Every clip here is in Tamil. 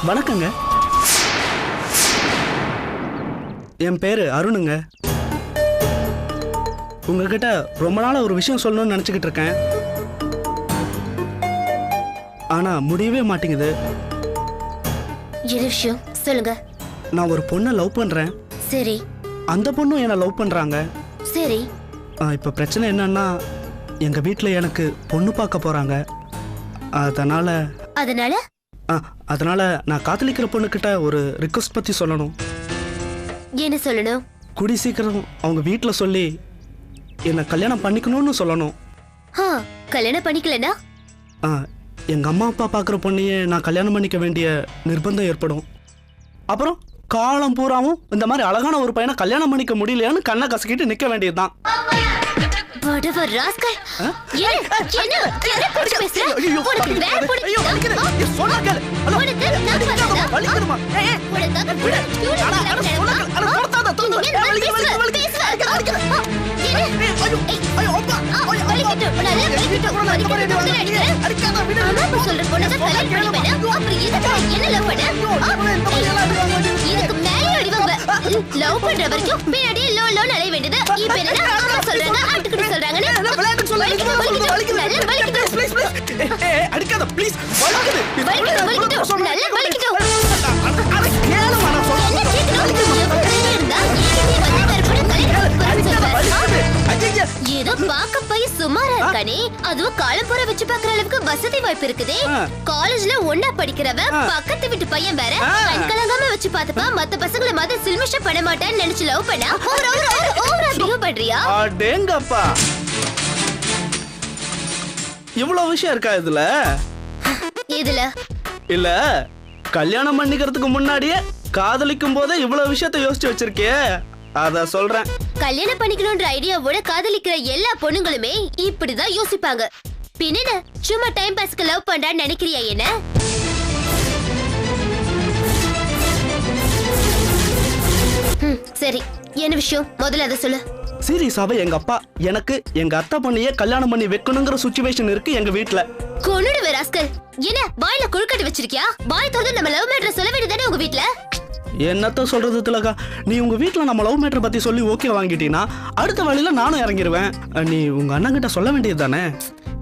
வணக்கங்க. என் பேரு அருணுங்க. உங்ககிட்ட ரொம்ப நாளா ஒரு விஷயம் சொல்லணும்னு நினைச்சுக்கிட்டு இருக்கேன். ஆனா முடியவே மாட்டேங்குது. என்ன விஷயம் சொல்லுங்க. நான் ஒரு பொண்ணை லவ் பண்றேன். சரி. அந்த பொண்ணும் என்ன லவ் பண்றாங்க. சரி. இப்ப பிரச்சனை என்னன்னா, எங்க வீட்டுல எனக்கு பொண்ணு பார்க்க போறாங்க. அதனால நான் காதலிக்கிற பொண்ணுகிட்ட ஒரு ரிக்வெஸ்ட் பத்தி சொல்லணும். என்ன சொல்லணும்? கூடி சீக்கிரம் அவங்க வீட்டுல சொல்லி என்ன கல்யாணம் பண்ணிக்கணும்னு சொல்லணும். கல்யாணம் பண்ணிக்கலனா எங்க அம்மா அப்பா பாக்குற பொண்ணையே நான் கல்யாணம் பண்ணிக்க வேண்டிய நிர்பந்தம் ஏற்படும். அப்புறம் காலம் பூராவும் இந்த மாதிரி அழகான ஒரு பையனை கல்யாணம் பண்ணிக்க முடியலையான்னு கண்ணை கசக்கிட்டு நிக்க வேண்டியதுதான். லவ் பண்ற வரைக்கும் பின்னாடியே லோ லோ அலைய வேண்டியது. இப்ப என்ன அம்மா சொல்றாங்க ஆட்டுக்குட்டி சொல்றாங்கன்னு அடிக்காத ப்ளீஸ். ஏதோ பாக்க பைய சுமாரா இருக்கானே, அதுவும் காலம்புற வச்சு பாக்குற அளவுக்கு வசதி வாய்ப்பு இருக்குதே. காலேஜ்ல ஒன்னா படிக்கிறவ பக்கத்து வீட்டு பையன் வேற கண்கலங்காம வச்சு பாத்துப்பா. மத்த பசங்களை மாதிரி சில்மிஷ பண்ண மாட்டான்னு நினைச்சு லவ் பண்ணா ஓவரா பிஹேவ் பண்றியா? அடேங்கப்பா, இவ்வளவு விஷயம் இருக்கா இதுல? இல்ல கல்யாணம் பண்ணிக்கிறதுக்கு முன்னாடியே காதலிக்கும் போதே இவ்வளவு விஷயத்தை யோசிச்சு வச்சிருக்கே, அத சொல்றேன். கல்யாணம் பண்ணிக்கணும்ன்ற ஐடியாவோட காதலிக்கிற எல்லா பொண்ணுங்களுமே இப்படிதான் யோசிப்பாங்க. பின்ன சும்மா டைம் பாஸ்க்கு லவ் பண்றான்னு நினைக்கிறியா? என்ன சரி, என்ன விஷயம் முதல்ல அத சொல்லு. சீரியஸாவே எங்க அப்பா எனக்கு எங்க அத்தை பொண்ணையே கல்யாணம் பண்ணி வைக்கணுங்கிற சிச்சுவேஷன் இருக்கு எங்க வீட்ல. கொன்னுடுவே ராஸ்கல். என்ன வாயில குறுக்கட்டு வச்சிருக்கியா? வாய் திறந்து நம்ம லவ் மேட்டர் சொல்ல வேண்டியதானே உங்க வீட்ல. என்னத்த சொல்றது திலகா, நீ உங்க வீட்ல நம்ம லவ் மேட்டர் பத்தி சொல்லி ஓகே வாங்கிட்டீனா அடுத்த வழியில நானும் இறங்கிடுவேன். நீ உங்க அண்ணன் கிட்ட சொல்ல வேண்டியது தானே.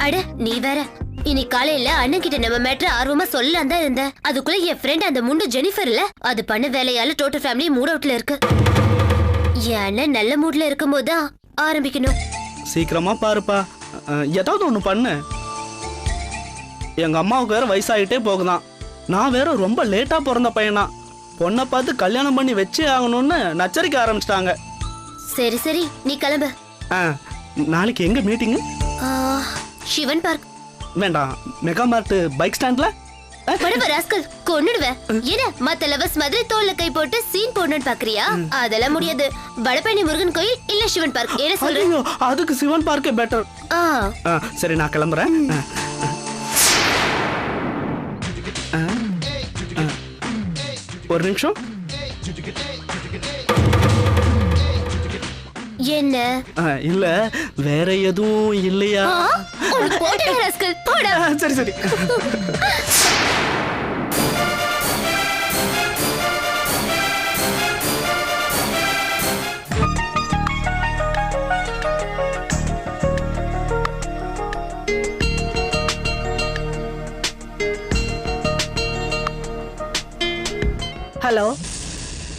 அட நீ வேற. இன்னைக்கு காலையில அண்ணன் கிட்ட நம்ம மேட்டர் ஆர்வமா சொல்லலாம் தான் இருந்தேன். அதுக்குள்ள என் ஃப்ரெண்ட் அந்த முண்டு ஜெனிஃபர் இல்ல, அது பண்ண வேலையால டோட்டல் ஃபேமிலி மூட் அவுட்ல இருக்கு. என் அண்ணன் நல்ல மூட்ல இருக்கும் போதுதான் ஆரம்பிக்கணும். சீக்கிரமா பாருப்பா, ஏதாவது ஒண்ணு பண்ணு. எங்க அம்மாவுக்கு வேற வயசாயிட்டே போகுதான். நான் வேற ரொம்ப லேட்டா பிறந்த பையனா. பொண்ணை பார்த்து கல்யாணம் பண்ணி வச்சே ஆகணும்னு நச்சரிக்க ஆரம்பிச்சிட்டாங்க. சரி சரி, நீ கிளம்பு. நாளைக்கு எங்க மீட்டிங்? சிவன் பார்க். வேண்டாம், மெகா மார்ட் பைக் ஸ்டாண்ட்ல. கொன்னுடுவேன். என்ன மத்த லவர்ஸ் மாதிரி தோல்ல கை போட்டு சீன் போடணும்னு பாக்குறியா? அதெல்லாம் முடியாது. வடபழனி முருகன் கோயில் இல்ல சிவன் பார்க். என்ன சொல்றீங்க? அதுக்கு சிவன் பார்க்கே பெட்டர். சரி, நான் கிளம்புறேன். ஒரு நிமிஷம். என்ன? இல்ல வேற எதுவும் இல்லையா? சரி சரி. ஹலோ,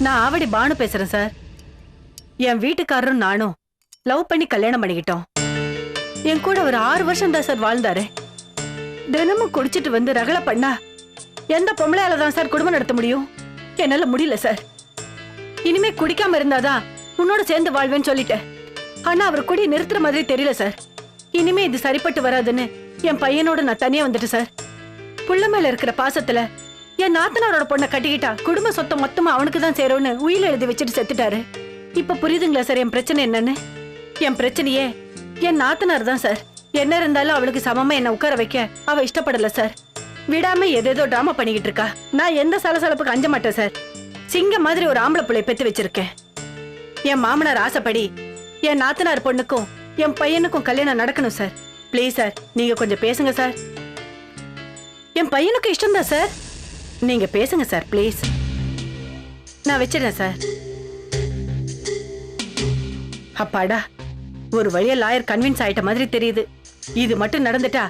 நான் ஆவடி பானு பேசுறேன் சார். என் வீட்டுக்காரரும் நானும் லவ் பண்ணி கல்யாணம் பண்ணிக்கிட்டோம். என் கூட ஒரு 6 வருஷம் தான் சார் வாழ்ந்தாரு. தினமும் குடிச்சிட்டு வந்து ரகலை பண்ணா எந்த பொம்பளையால தான் சார் குடும்பம் நடத்த முடியும்? என்னால முடியல சார். இனிமே குடிக்காம இருந்தாதான் உன்னோட சேர்ந்து வாழ்வேன்னு சொல்லிட்டேன். ஆனா அவர் குடி நிறுத்துற மாதிரி தெரியல சார். இனிமே இது சரிப்பட்டு வராதுன்னு என் பையனோட நான் தனியா வந்துட்டேன் சார். புள்ள மேல இருக்கிற பாசத்துல என் நாத்தனாரோட பொண்ணை கட்டிக்கிட்டா குடும்ப சொத்தை மொத்தமா அவனுக்கு தான் சேரும்னு உயில எழுதி வச்சுட்டு செத்துட்டாரு. இப்ப புரியுதுங்களா சார் என் பிரச்சனை என்னன்னு? என் பிரச்சனையே என் நாத்தனார் தான் சார். என்ன இருந்தாலும் அவளுக்கு சமமா என்ன உட்கார வைக்க அவ இஷ்டப்படல சார். விடாம ஏதேதோ டிராமா பண்ணிக்கிட்டு இருக்கா. நான் எந்த சலசலப்புக்கு அஞ்ச மாட்டேன் சார். சிங்க மாதிரி ஒரு ஆம்பளை பிள்ளை பெத்து வச்சிருக்கேன். என் மாமனார் ஆசைப்படி என் நாத்தனார் பொண்ணுக்கும் என் பையனுக்கும் கல்யாணம் நடக்கணும் சார். ப்ளீஸ் சார், நீங்க கொஞ்சம் பேசுங்க சார். என் பையனுக்கு இஷ்டம் தான் சார். நீங்க பேசுங்க சார் ப்ளீஸ். நான் வச்சிடறேன் சார். அப்பாடா, ஒரு வழியா லாயர் கன்வின்ஸ் ஆயிட்ட மாதிரி தெரியுது. இது மட்டும் நடந்துட்டா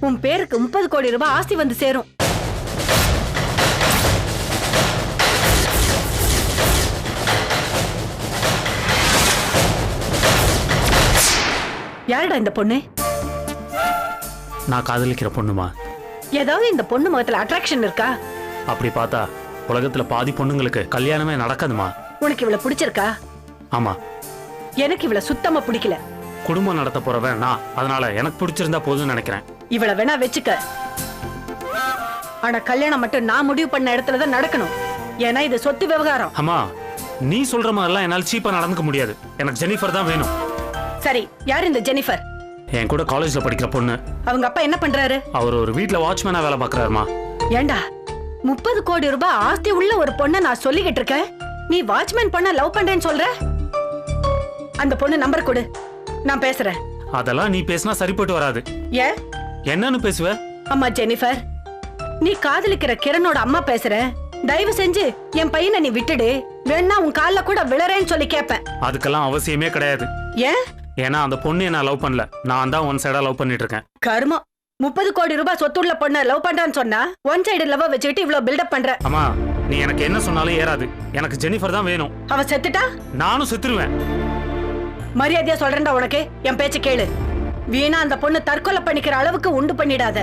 உன் பேருக்கு 30 கோடி ரூபாய் ஆஸ்தி வந்து சேரும். யாருடா இந்த பொண்ணு? நான் காதலிக்கிற பொண்ணுமா? ஏதாவது இந்த பொண்ணு முகத்துல அட்ராக்ஷன் இருக்கா? அப்படி பார்த்தா உலகத்துல பாதி பொண்ணுங்களுக்கு கல்யாணமே நடக்காதுமா. உனக்கு இவள பிடிச்சிருக்கா? ஆமா. எனக்கு இவள சுத்தமா பிடிக்கல. குடும்பம் நடத்த போறவன் நான், அதனால எனக்கு பிடிச்சிருந்தா போதும்னு நினைக்கிறேன். இவள வேணா வச்சுக்க, ஆனா கல்யாணம் மட்டும் நான் முடிவு பண்ண இடத்துலதான் நடக்கணும். ஏன்னா இது சொத்து விவகாரம். அம்மா, நீ சொல்ற மாதிரிலாம் என்னால் சீப்பா நடந்துக்க முடியாது. எனக்கு ஜெனிஃபர் தான் வேணும். சரி, யார் இந்த ஜெனிஃபர்? என் கூட காலேஜ்ல படிக்கிற பொண்ணு. அவங்க அப்பா என்ன பண்றாரு? அவர் ஒரு வீட்ல வாட்ச்மேனா வேலை பார்க்கறாருமா. ஏண்டா 30 கோடி ரூபாய் ஆஸ்தி உள்ள ஒரு பொண்ணை நான் சொல்லிக்கிட்டு இருக்கேன், நீ வாட்ச்மேன் பொண்ண லவ் பண்றேன்னு சொல்ற? அந்த பொண்ணு நம்பர் கொடு, நான் பேசுறேன். அதெல்லாம் நீ பேசினா சரிப்பட்டு வராது. ஏன்? என்னன்னு பேசுவ? அம்மா ஜெனிஃபர், நீ காதலிக்கிற கிரணோட அம்மா பேசுற. தயவு செஞ்சு என் பையனை நீ விட்டுடு, வேணா உன் கால்ல கூட விழறேன்னு சொல்லி கேட்பேன். அதுக்கெல்லாம் அவசியமே கிடையாது. ஏன்? ஏன்னா அந்த பொண்ணு என்ன லவ் பண்ணல, நான் தான் ஒன் சைடா லவ் பண்ணிட்டு இருக்கேன். கர்மம், 30 கோடி ரூபாய் சொத்துள்ள பொண்ண லவ் பண்றான்னு சொன்னா ஒன் சைடு லவ் வச்சுக்கிட்டு இவ்ளோ பில்டப் பண்ற. அம்மா, நீ எனக்கு என்ன சொன்னாலும் ஏறாது. எனக்கு ஜெனிஃபர் தான் வேணும். அவ செத்துட்டா நானும் செத்துருவேன். மரியாதையா சொல்றேன்டா உனக்கு, என் பேச்சு கேளு. வீணா அந்த பொண்ணு தற்கொலை பண்ணிக்கிற அளவுக்கு உண்டு பண்ணிடாத.